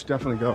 should definitely go.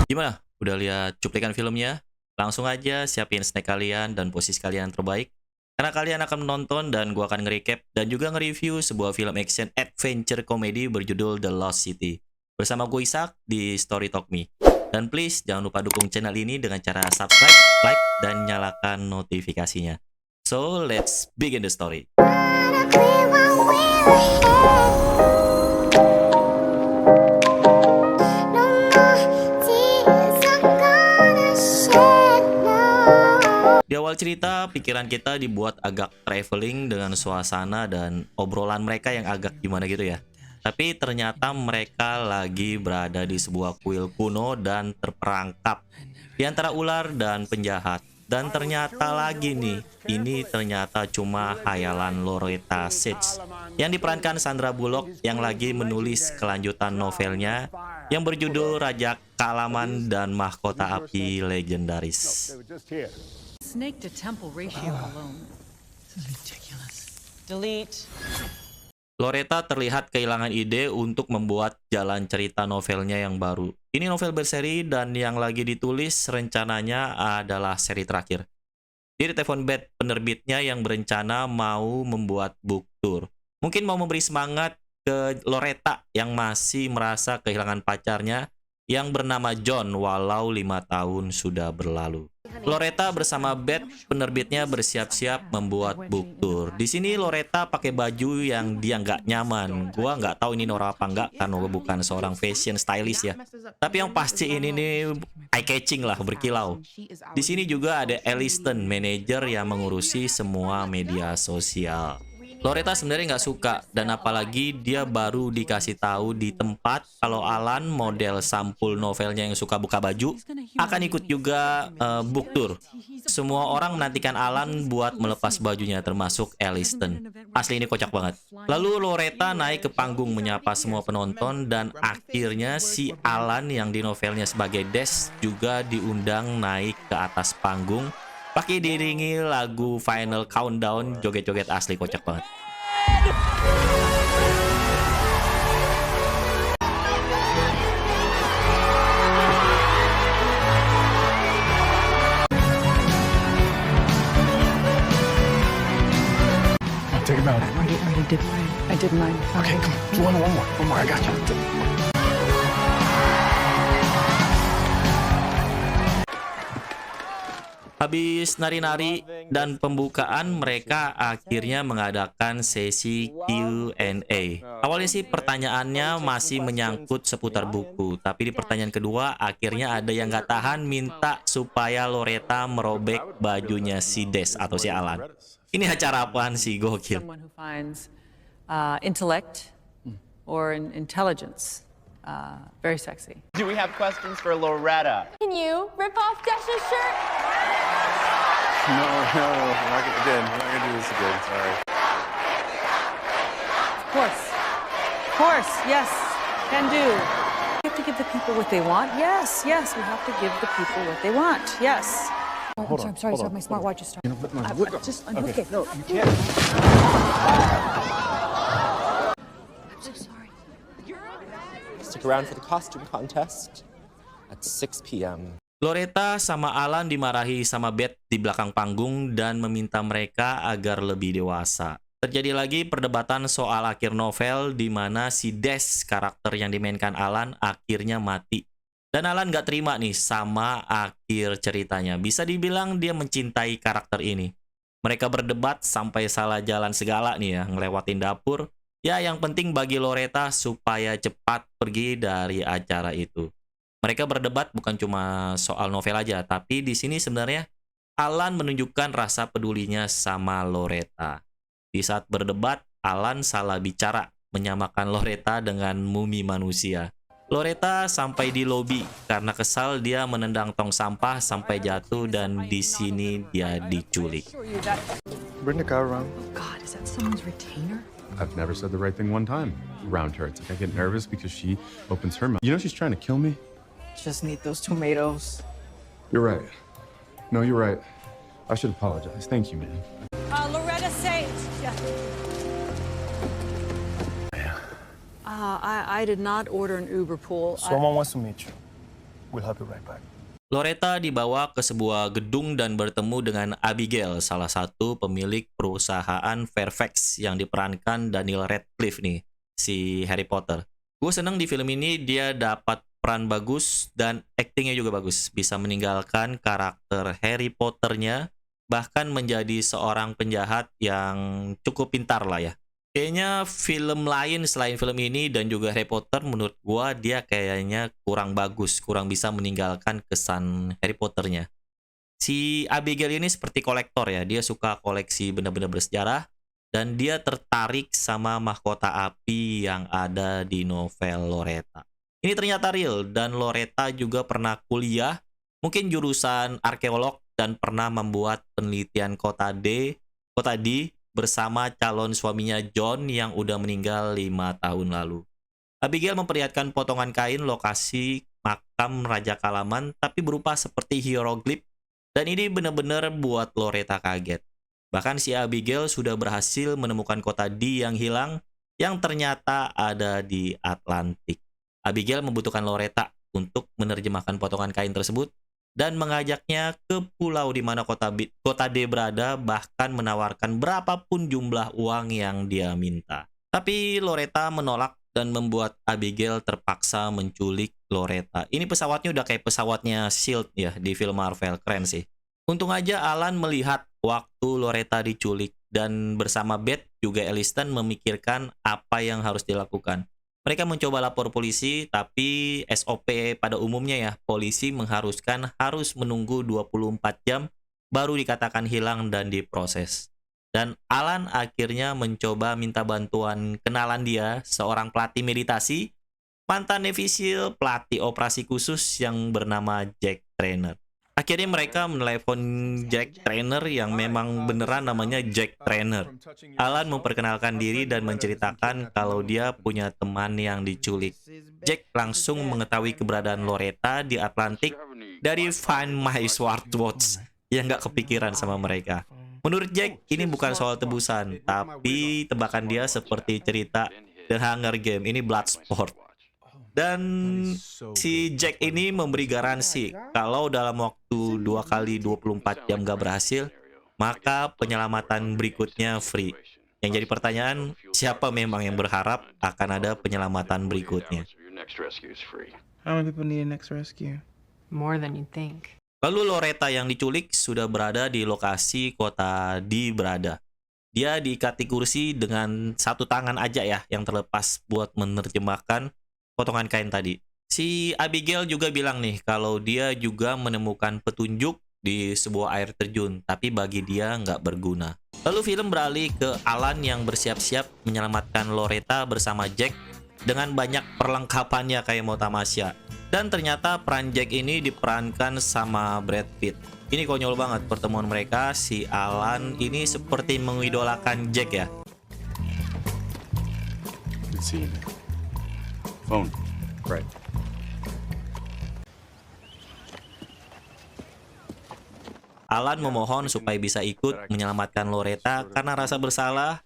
Gimana? Udah lihat cuplikan filmnya? Langsung aja siapin snack kalian dan posisi kalian terbaik. Karena kalian akan menonton dan gua akan nge-recap dan juga nge-review sebuah film action adventure komedi berjudul The Lost City. Bersama gue Ishak di Story Talk Me. Dan please jangan lupa dukung channel ini dengan cara subscribe, like, dan nyalakan notifikasinya. So let's begin the story. Di awal cerita, pikiran kita dibuat agak traveling dengan suasana dan obrolan mereka yang agak gimana gitu ya. Tapi ternyata mereka lagi berada di sebuah kuil kuno dan terperangkap di antara ular dan penjahat. Dan ternyata lagi nih, ini ternyata cuma hayalan Loretta Sage yang diperankan Sandra Bullock yang lagi menulis kelanjutan novelnya yang berjudul Raja Kalaman dan Mahkota Api Legendaris. Snake to temple ratio alone. This is ridiculous. Delete. Loretta terlihat kehilangan ide untuk membuat jalan cerita novelnya yang baru. Ini novel berseri dan yang lagi ditulis rencananya adalah seri terakhir. Dia ditelepon Beth, penerbitnya yang berencana mau membuat book tour. Mungkin mau memberi semangat ke Loretta yang masih merasa kehilangan pacarnya yang bernama John walau 5 tahun sudah berlalu. Loretta bersama Beth, penerbitnya bersiap-siap membuat book tour. Di sini Loretta pakai baju yang dia nggak nyaman. Gua nggak tahu ini norak apa nggak karena gue bukan seorang fashion stylist ya. Tapi yang pasti ini nih eye catching lah, berkilau. Di sini juga ada Alliston, manajer yang mengurusi semua media sosial. Loretta sebenarnya nggak suka dan apalagi dia baru dikasih tahu di tempat kalau Alan, model sampul novelnya yang suka buka baju, akan ikut juga book tour. Semua orang menantikan Alan buat melepas bajunya termasuk Alliston. Asli ini kocak banget. Lalu Loretta naik ke panggung menyapa semua penonton dan akhirnya si Alan yang di novelnya sebagai Des juga diundang naik ke atas panggung pakai diiringi lagu Final Countdown, joget-joget asli kocak banget. Take him out. I did mine. I did mine. Okay, come on. One more. I got you. Habis nari-nari dan pembukaan, mereka akhirnya mengadakan sesi Q&A. Awalnya sih pertanyaannya masih menyangkut seputar buku, tapi di pertanyaan kedua akhirnya ada yang gak tahan minta supaya Loretta merobek bajunya si Des atau si Alan. Ini acara apaan sih, gokil. Someone who finds intellect or intelligence very sexy. Do we have questions for Loretta? Can you rip off Desh's shirt? No, we're not gonna do this again. Sorry. Of course, yes, can do. We have to give the people what they want. Yes, we have to give the people what they want. Yes. Oh, I'm sorry, my smartwatch is starting. Okay. No, you can't. I'm so sorry. Stick around for the costume contest at 6 p.m. Loretta sama Alan dimarahi sama Beth di belakang panggung dan meminta mereka agar lebih dewasa. Terjadi lagi perdebatan soal akhir novel di mana si Des, karakter yang dimainkan Alan, akhirnya mati. Dan Alan gak terima nih sama akhir ceritanya. Bisa dibilang dia mencintai karakter ini. Mereka berdebat sampai salah jalan segala nih ya, ngelewatin dapur. Ya yang penting bagi Loretta supaya cepat pergi dari acara itu. Mereka berdebat bukan cuma soal novel aja, tapi di sini sebenarnya Alan menunjukkan rasa pedulinya sama Loretta. Di saat berdebat, Alan salah bicara, menyamakan Loretta dengan mumi manusia. Loretta sampai di lobi karena kesal dia menendang tong sampah sampai jatuh dan di sini dia diculik. Bring the car around. God, is that someone's retainer? I've never said the right thing one time around her. It's like I get nervous because she opens her mouth. You know she's trying to kill me? Just need those tomatoes. You're right. No, you're right. I should apologize. Thank you, man. Loretta Sage. Yeah. I did not order an Uber pool. Someone wants to meet you. We'll help you right back. Loretta dibawa ke sebuah gedung dan bertemu dengan Abigail, salah satu pemilik perusahaan Fairfax yang diperankan Daniel Radcliffe nih, si Harry Potter. Gue seneng di film ini dia dapat peran bagus dan aktingnya juga bagus. Bisa meninggalkan karakter Harry Potternya, bahkan menjadi seorang penjahat yang cukup pintar lah ya. Kayaknya film lain selain film ini dan juga Harry Potter menurut gua dia kayaknya kurang bagus, kurang bisa meninggalkan kesan Harry Potternya. Si Abigail ini seperti kolektor ya, dia suka koleksi benda-benda bersejarah dan dia tertarik sama mahkota api yang ada di novel Loretta. Ini ternyata real dan Loretta juga pernah kuliah, mungkin jurusan arkeolog dan pernah membuat penelitian kota D bersama calon suaminya John yang udah meninggal 5 tahun lalu. Abigail memperlihatkan potongan kain lokasi makam Raja Kalaman tapi berupa seperti hieroglif dan ini benar-benar buat Loretta kaget. Bahkan si Abigail sudah berhasil menemukan kota D yang hilang yang ternyata ada di Atlantik. Abigail membutuhkan Loretta untuk menerjemahkan potongan kain tersebut dan mengajaknya ke pulau di mana kota D berada, bahkan menawarkan berapapun jumlah uang yang dia minta. Tapi Loretta menolak dan membuat Abigail terpaksa menculik Loretta. Ini pesawatnya udah kayak pesawatnya S.H.I.E.L.D. ya di film Marvel, keren sih. Untung aja Alan melihat waktu Loretta diculik dan bersama Beth juga Elliston memikirkan apa yang harus dilakukan. Mereka mencoba lapor polisi, tapi SOP pada umumnya ya, polisi mengharuskan harus menunggu 24 jam baru dikatakan hilang dan diproses. Dan Alan akhirnya mencoba minta bantuan kenalan dia, seorang pelatih meditasi, mantan Navy SEAL, pelatih operasi khusus yang bernama Jack Trainer. Akhirnya mereka menelepon Jack Trainer yang memang beneran namanya Jack Trainer. Alan memperkenalkan diri dan menceritakan kalau dia punya teman yang diculik. Jack langsung mengetahui keberadaan Loretta di Atlantik dari Find My Smartwatch yang gak kepikiran sama mereka. Menurut Jack, ini bukan soal tebusan, tapi tebakan dia seperti cerita The Hunger Game, ini Bloodsport. Dan si Jack ini memberi garansi kalau dalam waktu 2 kali 24 jam gak berhasil, maka penyelamatan berikutnya free. Yang jadi pertanyaan, siapa memang yang berharap akan ada penyelamatan berikutnya? How many people need a next rescue? More than you think. Lalu Loretta yang diculik sudah berada di lokasi kota D berada. Dia diikati kursi dengan satu tangan aja ya yang terlepas buat menerjemahkan potongan kain tadi. Si Abigail juga bilang nih kalau dia juga menemukan petunjuk di sebuah air terjun, tapi bagi dia nggak berguna. Lalu film beralih ke Alan yang bersiap-siap menyelamatkan Loretta bersama Jack dengan banyak perlengkapannya kayak mau tamasya. Dan ternyata peran Jack ini diperankan sama Brad Pitt. Ini konyol banget pertemuan mereka. Si Alan ini seperti mengidolakan Jack ya. Phone. Right. Alan memohon supaya bisa ikut menyelamatkan Loretta karena rasa bersalah.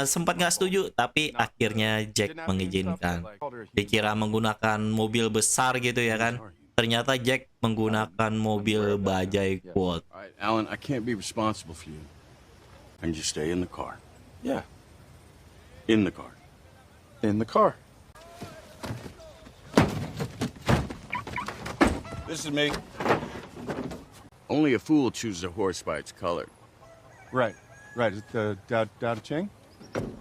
Sempat nggak setuju, tapi akhirnya Jack mengizinkan. Dikira menggunakan mobil besar gitu ya kan. Ternyata Jack menggunakan mobil bajai quad. Alan, I can't be responsible for you. I can just stay in the car. Yeah. In the car. In the car. This is me. Only a fool chooses a horse by its color. Right. Right. Is it the Dao Ching?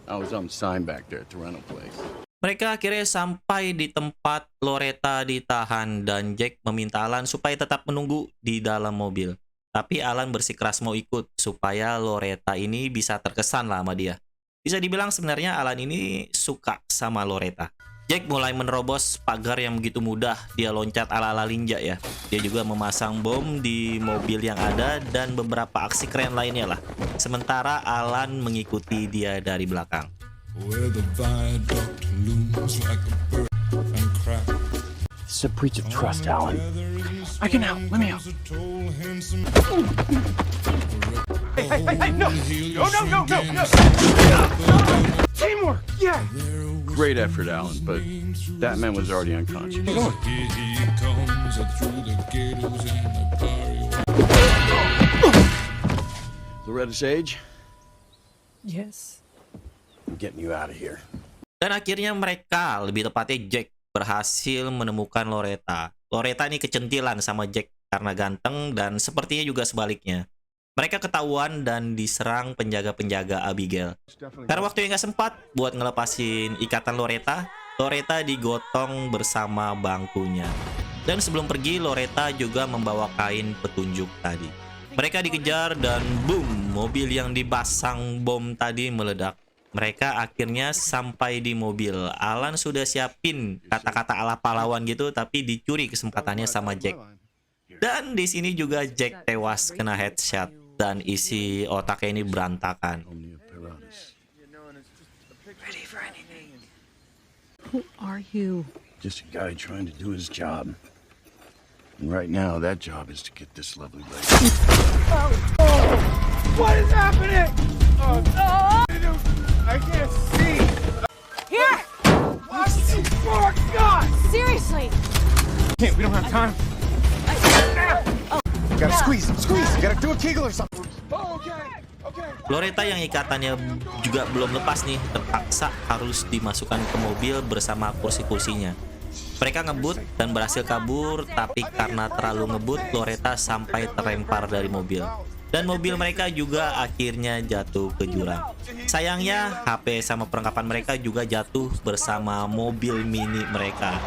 I was on the sign back there at the rental place. Mereka akhirnya sampai di tempat Loretta ditahan dan Jack meminta Alan supaya tetap menunggu di dalam mobil. Tapi Alan bersikeras mau ikut supaya Loretta ini bisa terkesan lah sama dia. Bisa dibilang sebenarnya Alan ini suka sama Loretta. Jack mulai menerobos pagar yang begitu mudah, dia loncat ala-ala ninja ya. Dia juga memasang bom di mobil yang ada dan beberapa aksi keren lainnya lah. Sementara Alan mengikuti dia dari belakang. It's a breach of trust, Alan. I can help. Let me help. Hey, no! No! Teamwork! Yeah! Great effort, Alan, but that man was already unconscious. Loretta Sage, Yes. I'm getting you out of here. Dan akhirnya mereka, lebih tepatnya Jack, berhasil menemukan Loretta. Loretta ini kecentilan sama Jack karena ganteng dan sepertinya juga sebaliknya. Mereka ketahuan dan diserang penjaga-penjaga Abigail. Karena waktu yang gak sempat buat ngelepasin ikatan Loretta, Loretta digotong bersama bangkunya. Dan sebelum pergi, Loretta juga membawa kain petunjuk tadi. Mereka dikejar dan boom, mobil yang dipasang bom tadi meledak. Mereka akhirnya sampai di mobil. Alan sudah siapin kata-kata ala pahlawan gitu, tapi dicuri kesempatannya sama Jack. Dan di sini juga Jack tewas kena headshot dan isi otaknya ini berantakan. Ready for anything. Who are you? Just a guy trying to do his job. And right now, that job is to get this lovely lady. What is happening? I can't see. Here! Oh, God! Seriously! We don't have time. Gotta squeeze. Gotta do a Kegel or something. Oh, okay. Loretta yang ikatannya juga belum lepas nih, terpaksa harus dimasukkan ke mobil bersama kursi-kursinya. Mereka ngebut dan berhasil kabur, tapi karena terlalu ngebut, Loretta sampai terlempar dari mobil. Dan mobil mereka juga akhirnya jatuh ke jurang. Sayangnya, HP sama perlengkapan mereka juga jatuh bersama mobil mini mereka.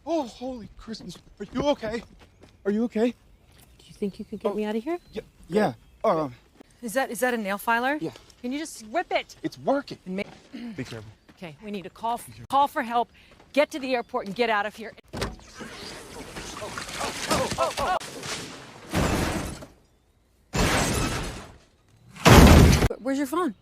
Oh, holy Christmas. Are you okay? Are you okay? Do you think you could get me out of here? Yeah. Is that a nail filer? Yeah. Can you just rip it? It's working. And Be careful. Okay, we need to call for help, get to the airport, and get out of here. Where's your phone?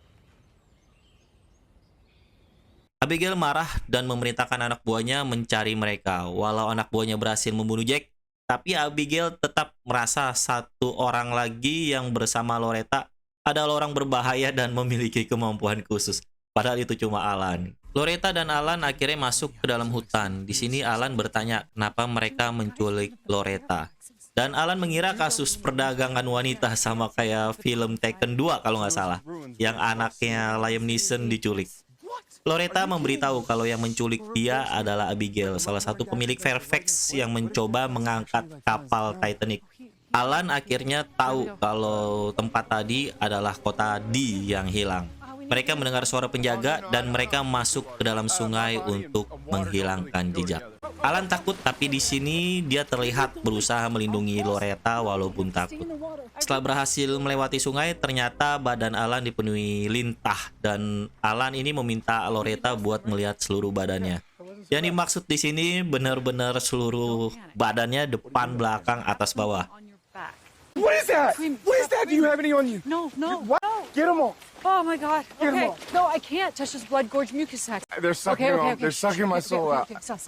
Abigail marah dan memerintahkan anak buahnya mencari mereka. Walau anak buahnya berhasil membunuh Jack, tapi Abigail tetap merasa satu orang lagi yang bersama Loretta adalah orang berbahaya dan memiliki kemampuan khusus. Padahal itu cuma Alan. Loretta dan Alan akhirnya masuk ke dalam hutan. Di sini Alan bertanya kenapa mereka menculik Loretta. Dan Alan mengira kasus perdagangan wanita sama kayak film Taken 2 kalau nggak salah, yang anaknya Liam Neeson diculik. Loretta memberitahu kalau yang menculik dia adalah Abigail, salah satu pemilik Fairfax yang mencoba mengangkat kapal Titanic. Alan akhirnya tahu kalau tempat tadi adalah kota D yang hilang. Mereka mendengar suara penjaga dan mereka masuk ke dalam sungai untuk menghilangkan jejak. Alan takut, tapi di sini dia terlihat berusaha melindungi Loretta walaupun takut. Setelah berhasil melewati sungai, ternyata badan Alan dipenuhi lintah dan Alan ini meminta Loretta buat melihat seluruh badannya. Yang dimaksud di sini benar-benar seluruh badannya, depan, belakang, atas, bawah. What is that? What is that? Do you have any on you? No. What? Get them all. Oh my God. Get 'em Okay. all. No, I can't touch this blood gorge mucus sac. They're sucking They're sucking my soul out. Okay. Stop.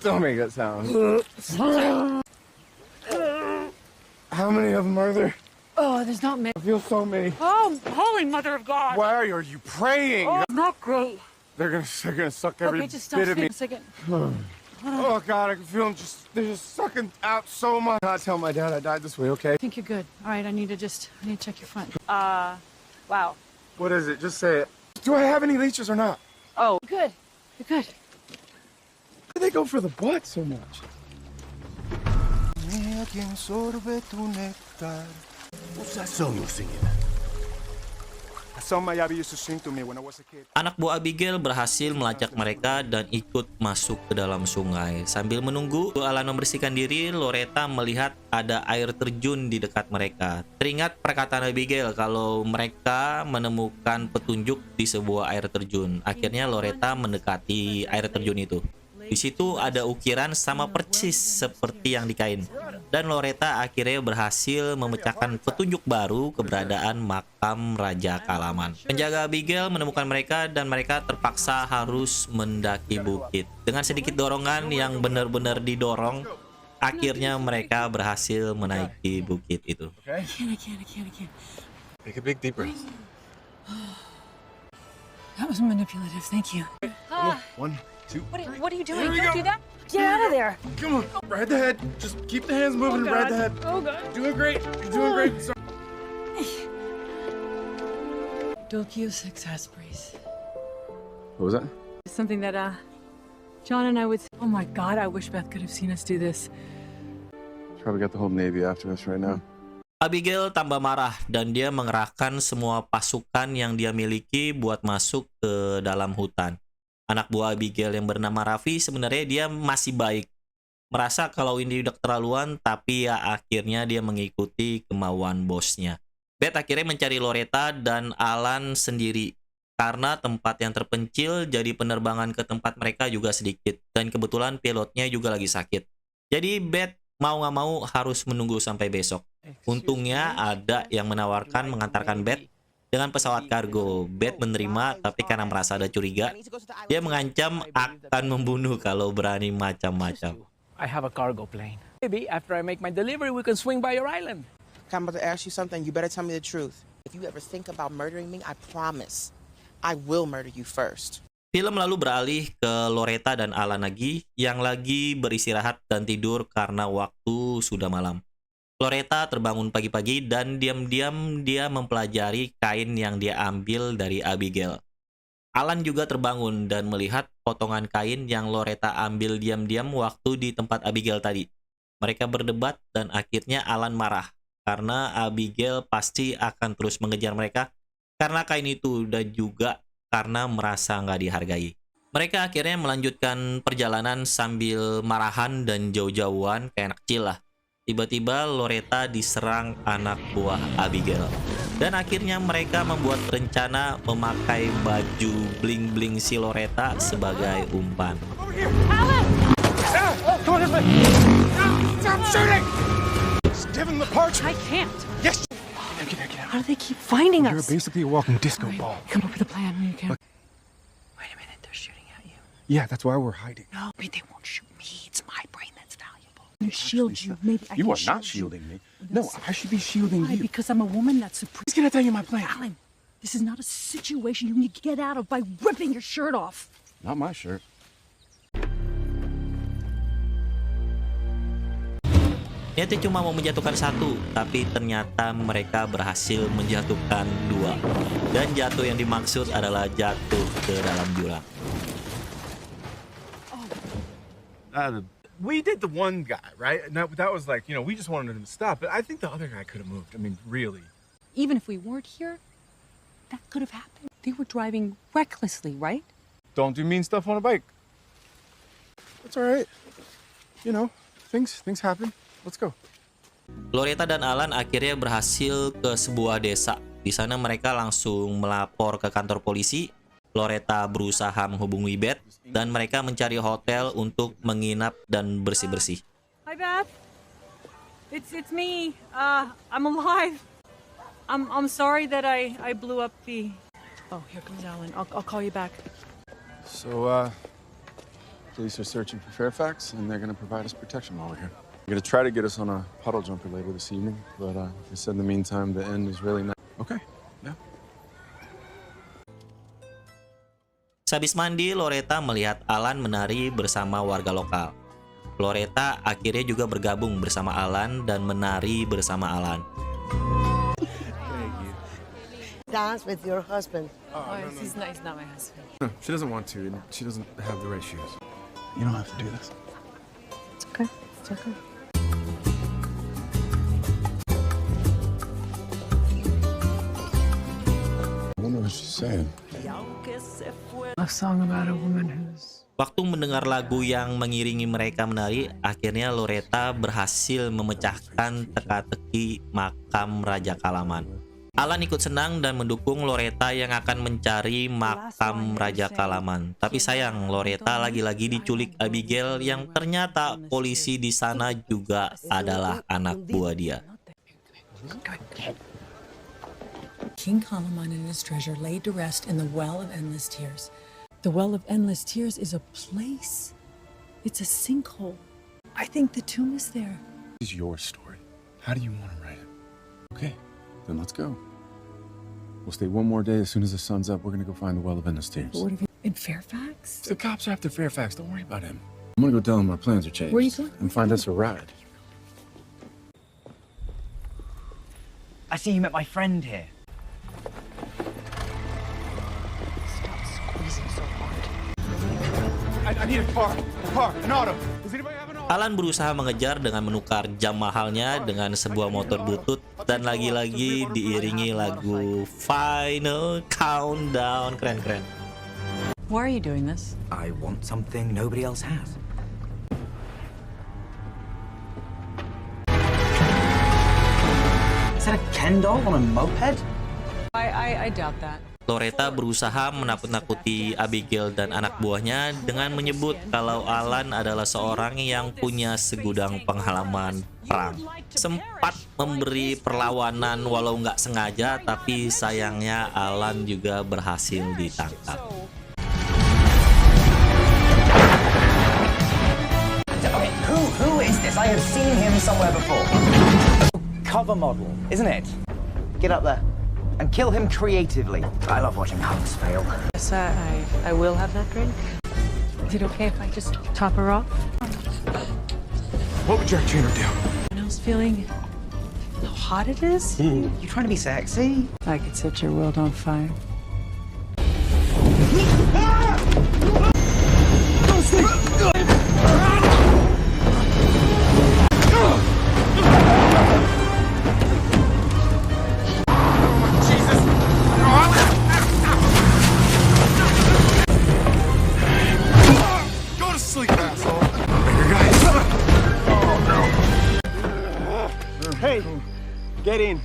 Don't make that sound. How many of them are there? Oh, there's not many. I feel so many. Oh, holy mother of God. Why are you praying? Oh, not great. They're gonna suck every Okay, just stop bit of for me. a second. Oh God, I can feel them they're just sucking out so much. I tell my dad I died this way, okay? I think you're good. All right, I need to check your front. Wow. What is it? Just say it. Do I have any leeches or not? Oh, good. You're good. Why do they go for the butt so much? What's that song you're singing? Some Mayabi used to sing to me when I was a kid. Anak buah Abigail berhasil melacak mereka dan ikut masuk ke dalam sungai. Sambil menunggu Alan membersihkan diri, Loretta melihat ada air terjun di dekat mereka. Teringat perkataan Abigail kalau mereka menemukan petunjuk di sebuah air terjun. Akhirnya Loretta mendekati air terjun itu. Di situ ada ukiran sama persis seperti yang di kain. Dan Loretta akhirnya berhasil memecahkan petunjuk baru keberadaan makam Raja Kalaman. Penjaga Abigail menemukan mereka dan mereka terpaksa harus mendaki bukit. Dengan sedikit dorongan yang benar-benar didorong, akhirnya mereka berhasil menaiki bukit itu. Okay? I can't. Take a big deep breath. That was manipulative. Thank you. One, two. What are you doing? Here we Don't go. do that. Get out of there. Come on. Ride the head. Just keep the hands moving and ride the head. Oh, God. You're doing great. You're doing great. Sorry. Dolcio success brace. What was that? Something that John and I would. Oh my God! I wish Beth could have seen us do this. Probably got the whole Navy after us right now. Abigail tambah marah dan dia mengerahkan semua pasukan yang dia miliki buat masuk ke dalam hutan. Anak buah Abigail yang bernama Raffi sebenarnya dia masih baik. Merasa kalau ini udah keterlaluan, tapi ya akhirnya dia mengikuti kemauan bosnya. Beth akhirnya mencari Loretta dan Alan sendiri. Karena tempat yang terpencil, jadi penerbangan ke tempat mereka juga sedikit. Dan kebetulan pilotnya juga lagi sakit. Jadi Beth mau nggak mau harus menunggu sampai besok. Untungnya ada yang menawarkan mengantarkan Beth dengan pesawat kargo. Beth menerima, tapi karena merasa ada curiga, dia mengancam akan membunuh kalau berani macam-macam. I have a cargo plane. Maybe after I make my delivery, we can swing by your island. I'm about to ask you something. You better tell me the truth. If you ever think about murdering me, I promise I will murder you first. Film lalu beralih ke Loretta dan Alan lagi yang lagi beristirahat dan tidur karena waktu sudah malam. Loretta terbangun pagi-pagi dan diam-diam dia mempelajari kain yang dia ambil dari Abigail. Alan juga terbangun dan melihat potongan kain yang Loretta ambil diam-diam waktu di tempat Abigail tadi. Mereka berdebat dan akhirnya Alan marah karena Abigail pasti akan terus mengejar mereka karena kain itu dan juga karena merasa nggak dihargai. Mereka akhirnya melanjutkan perjalanan sambil marahan dan jauh-jauhan kayak anak kecil lah. Tiba-tiba Loretta diserang anak buah Abigail. Dan akhirnya mereka membuat rencana memakai baju bling-bling si Loretta sebagai umpan. Come on this way. Stop shooting. Just give him the parts. I can't. Yes. How do they keep finding You're us? basically a walking disco ball. Come up with a plan when you can. Wait a minute. They're shooting at you. Yeah, that's why we're hiding. No, wait, they won't shoot me. It's my brain that's valuable. You shield you. Maybe I You can are not shield shielding me. No, I should be shielding Why? you. Because I'm a woman that's supreme. He's gonna tell you my plan. Alan, this is not a situation you need to get out of by ripping your shirt off. Not my shirt. Niatnya cuma mau menjatuhkan satu, tapi ternyata mereka berhasil menjatuhkan dua. Dan jatuh yang dimaksud adalah jatuh ke dalam jurang. We did the one guy, right? And that was like, we just wanted him to stop. But I think the other guy could have moved. I mean, really. Even if we weren't here, that could have happened. They were driving recklessly, right? Don't do mean stuff on a bike. It's all right. Things happen. Let's go. Loretta dan Alan akhirnya berhasil ke sebuah desa. Di sana mereka langsung melapor ke kantor polisi. Loretta berusaha menghubungi Beth dan mereka mencari hotel untuk menginap dan bersih-bersih. Hi, Beth. It's me. I'm alive. I'm sorry that I blew up the. Oh, here comes Alan. I'll call you back. So, police are searching for Fairfax, and they're going to provide us protection while we're here. They're going to try to get us on a puddle jumper later this evening, but they said in the meantime the end is really not. Okay, yeah. Sehabis mandi, Loretta melihat Alan menari bersama warga lokal. Loretta akhirnya juga bergabung bersama Alan dan menari bersama Alan. Dance with your husband. He's not my husband. No, she doesn't want to, and she doesn't have the right shoes. You don't have to do this. It's okay. It's okay. I don't know saying? A song about a woman who's... Waktu mendengar lagu yang mengiringi mereka menari, akhirnya Loretta berhasil memecahkan teka-teki makam Raja Kalaman. Alan ikut senang dan mendukung Loretta yang akan mencari makam Raja Kalaman. Tapi sayang, Loretta lagi-lagi diculik Abigail yang ternyata polisi di sana juga adalah anak buah dia. King Kalaman and his treasure laid to rest in the Well of Endless Tears. The Well of Endless Tears is a place. It's a sinkhole. I think the tomb is there. This is your story. How do you want to write it? Okay, then let's go. We'll stay one more day. As soon as the sun's up, we're gonna go find the Well of Endless Tears. What have you... In Fairfax? The cops are after Fairfax. Don't worry about him. I'm gonna go tell him our plans are changed. Where are you going? And find us a ride. I see you met my friend here. I need a car, an auto. Does anybody have an auto? Alan berusaha mengejar dengan menukar jam mahalnya dengan sebuah motor butut dan lagi-lagi diiringi lagu Final Countdown. Keren-keren. Why are you doing this? I want something nobody else has. Is that a Ken doll on a moped? I doubt that. Loretta berusaha menakut-nakuti Abigail dan anak buahnya dengan menyebut kalau Alan adalah seorang yang punya segudang pengalaman perang. Sempat memberi perlawanan walau nggak sengaja, tapi sayangnya Alan juga berhasil ditangkap. Okay, who is this? I have seen him somewhere before. Cover model, isn't it? Get up there and kill him creatively. I love watching hunks fail. Yes, I will have that drink. Is it okay if I just top her off? What would Jack Trainer do? I was feeling how hot it is. You trying to be sexy? I could set your world on fire. Get in.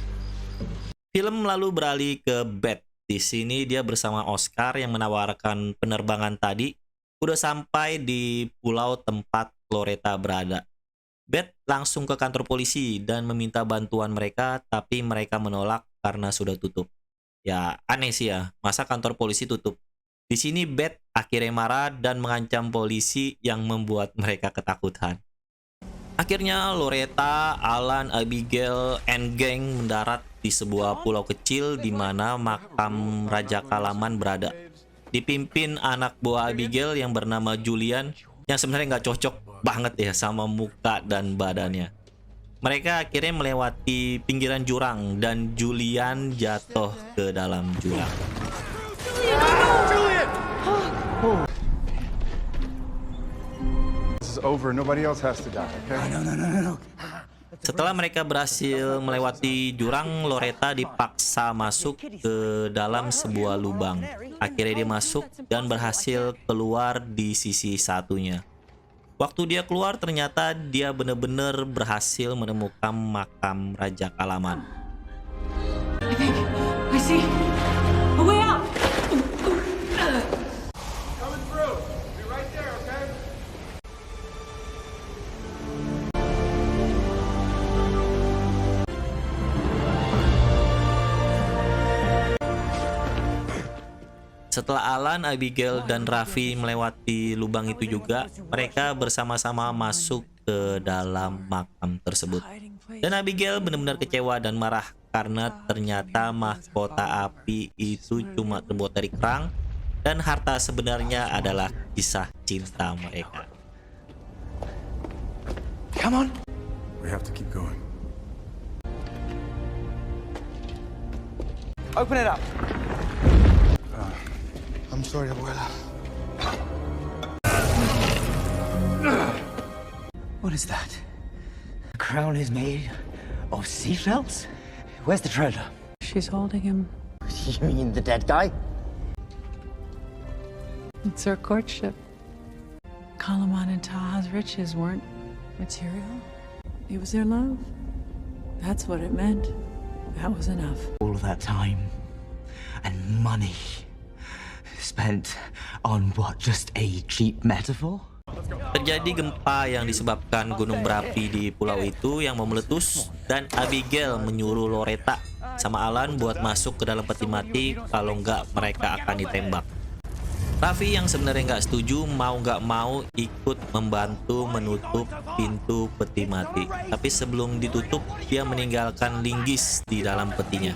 Film lalu beralih ke Beth. Di sini dia bersama Oscar yang menawarkan penerbangan tadi udah sampai di pulau tempat Loretta berada. Beth langsung ke kantor polisi dan meminta bantuan mereka, tapi mereka menolak karena sudah tutup. Ya aneh sih ya, masa kantor polisi tutup? Di sini Beth akhirnya marah dan mengancam polisi yang membuat mereka ketakutan. Akhirnya Loretta, Alan, Abigail, and gang mendarat di sebuah pulau kecil di mana makam Raja Kalaman berada. Dipimpin anak buah Abigail yang bernama Julian, yang sebenarnya nggak cocok banget ya sama muka dan badannya. Mereka akhirnya melewati pinggiran jurang dan Julian jatuh ke dalam jurang. Over. Nobody else has to die, okay? No. Setelah mereka berhasil melewati jurang, Loretta dipaksa masuk ke dalam sebuah lubang. Akhirnya dia masuk dan berhasil keluar di sisi satunya. Waktu dia keluar, ternyata dia benar-benar berhasil menemukan makam Raja Kalaman. I see a way out. Coming through. Be right there, okay? Setelah Alan, Abigail, dan Raffi melewati lubang itu juga, mereka bersama-sama masuk ke dalam makam tersebut. Dan Abigail benar-benar kecewa dan marah karena ternyata mahkota api itu cuma terbuat dari kerang dan harta sebenarnya adalah kisah cinta mereka. Come on. We have to keep going. Open it up. I'm sorry, Abuela. What is that? The crown is made of seashells? Where's the treasure? She's holding him. You mean the dead guy? It's our courtship. Kalaman and Taha's riches weren't material. It was their love. That's what it meant. That was enough. All of that time and money spent on what, just a cheap metaphor? Terjadi gempa yang disebabkan gunung berapi di pulau itu yang mau meletus, dan Abigail menyuruh Loretta sama Alan buat masuk ke dalam peti mati, kalau nggak mereka akan ditembak. Raffi yang sebenarnya nggak setuju, mau nggak mau ikut membantu menutup pintu peti mati. Tapi sebelum ditutup, dia meninggalkan linggis di dalam petinya.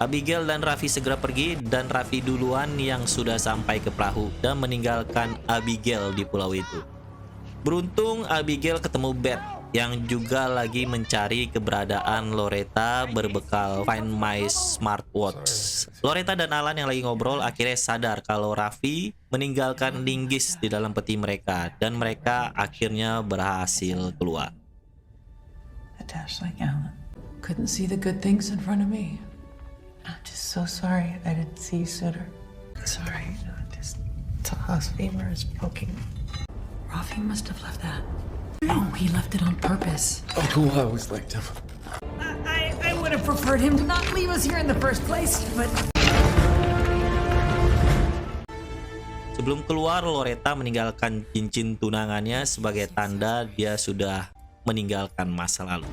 Abigail dan Raffi segera pergi, dan Raffi duluan yang sudah sampai ke perahu dan meninggalkan Abigail di pulau itu. Beruntung Abigail ketemu Beth yang juga lagi mencari keberadaan Loretta berbekal Find My Smartwatch. Loretta dan Alan yang lagi ngobrol akhirnya sadar kalau Raffi meninggalkan linggis di dalam peti mereka, dan mereka akhirnya berhasil keluar. Attached like Alan. Couldn't see the good things in front of me. I'm just so sorry I didn't see you sooner. Sorry, just Taha's femur is poking. Rafi must have left that. Oh, he left it on purpose. Oh, I always liked him. I would have preferred him to not leave us here in the first place, but... Sebelum keluar, Loretta meninggalkan cincin tunangannya sebagai tanda dia sudah meninggalkan masa lalu.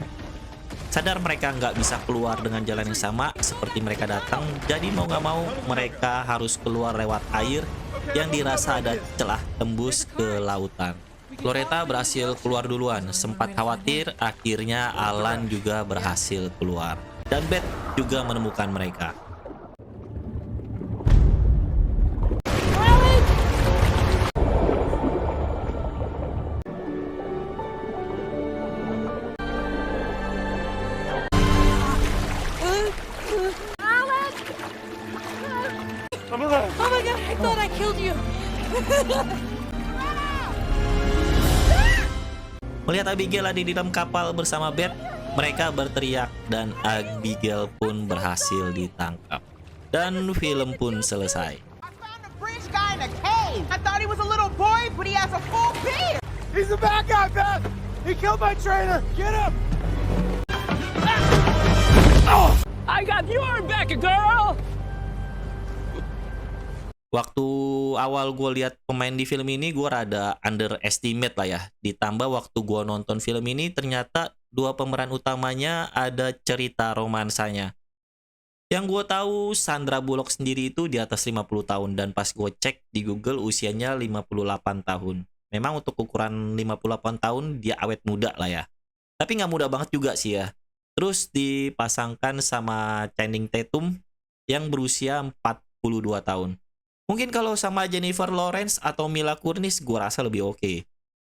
Sadar mereka nggak bisa keluar dengan jalan yang sama seperti mereka datang, jadi mau nggak mau mereka harus keluar lewat air yang dirasa ada celah tembus ke lautan. Loretta berhasil keluar duluan, sempat khawatir, akhirnya Alan juga berhasil keluar. Dan Beth juga menemukan mereka. Oh my God, I thought I killed you. Melihat Abigail ada di dalam kapal bersama Beth, mereka berteriak dan Abigail pun berhasil ditangkap. Dan film pun selesai. I thought he was a little boy, but he has a full beard. He's the bad guy, Beth! He killed my trainer! Get him! I got your back, girl! Waktu awal gue lihat pemain di film ini, gue rada underestimate lah ya. Ditambah waktu gue nonton film ini, ternyata dua pemeran utamanya ada cerita romansanya. Yang gue tahu, Sandra Bullock sendiri itu di atas 50 tahun. Dan pas gue cek di Google, usianya 58 tahun. Memang untuk ukuran 58 tahun, dia awet muda lah ya. Tapi nggak muda banget juga sih ya. Terus dipasangkan sama Channing Tatum yang berusia 42 tahun. Mungkin kalau sama Jennifer Lawrence atau Mila Kunis, gue rasa lebih oke.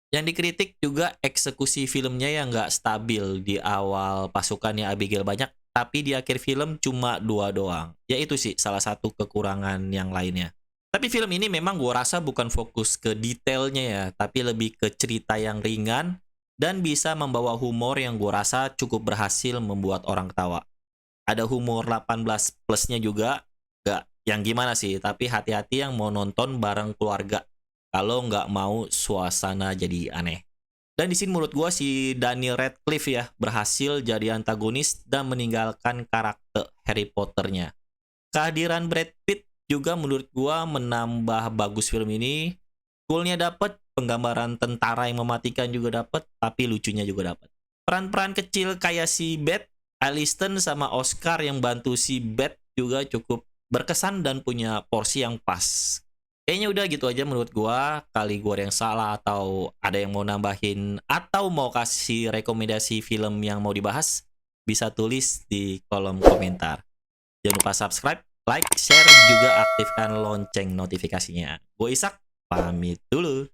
Yang dikritik juga eksekusi filmnya yang nggak stabil. Di awal pasukannya Abigail banyak, tapi di akhir film cuma 2 doang. Ya itu sih salah satu kekurangan yang lainnya. Tapi film ini memang gue rasa bukan fokus ke detailnya ya, tapi lebih ke cerita yang ringan dan bisa membawa humor yang gue rasa cukup berhasil membuat orang ketawa. Ada humor 18 plusnya juga, gak yang gimana sih, tapi hati-hati yang mau nonton bareng keluarga kalau nggak mau suasana jadi aneh. Dan di sini menurut gue si Daniel Radcliffe ya berhasil jadi antagonis dan meninggalkan karakter Harry Potter-nya. Kehadiran Brad Pitt juga menurut gue menambah bagus film ini. Goalnya dapet, penggambaran tentara yang mematikan juga dapet, tapi lucunya juga dapet. Peran-peran kecil kayak si Beth, Aniston sama Oscar yang bantu si Beth juga cukup berkesan dan punya porsi yang pas. Kayaknya udah gitu aja menurut gua. Kali gua yang salah atau ada yang mau nambahin atau mau kasih rekomendasi film yang mau dibahas, bisa tulis di kolom komentar. Jangan lupa subscribe, like, share, juga aktifkan lonceng notifikasinya. Gue Ishak, pamit dulu.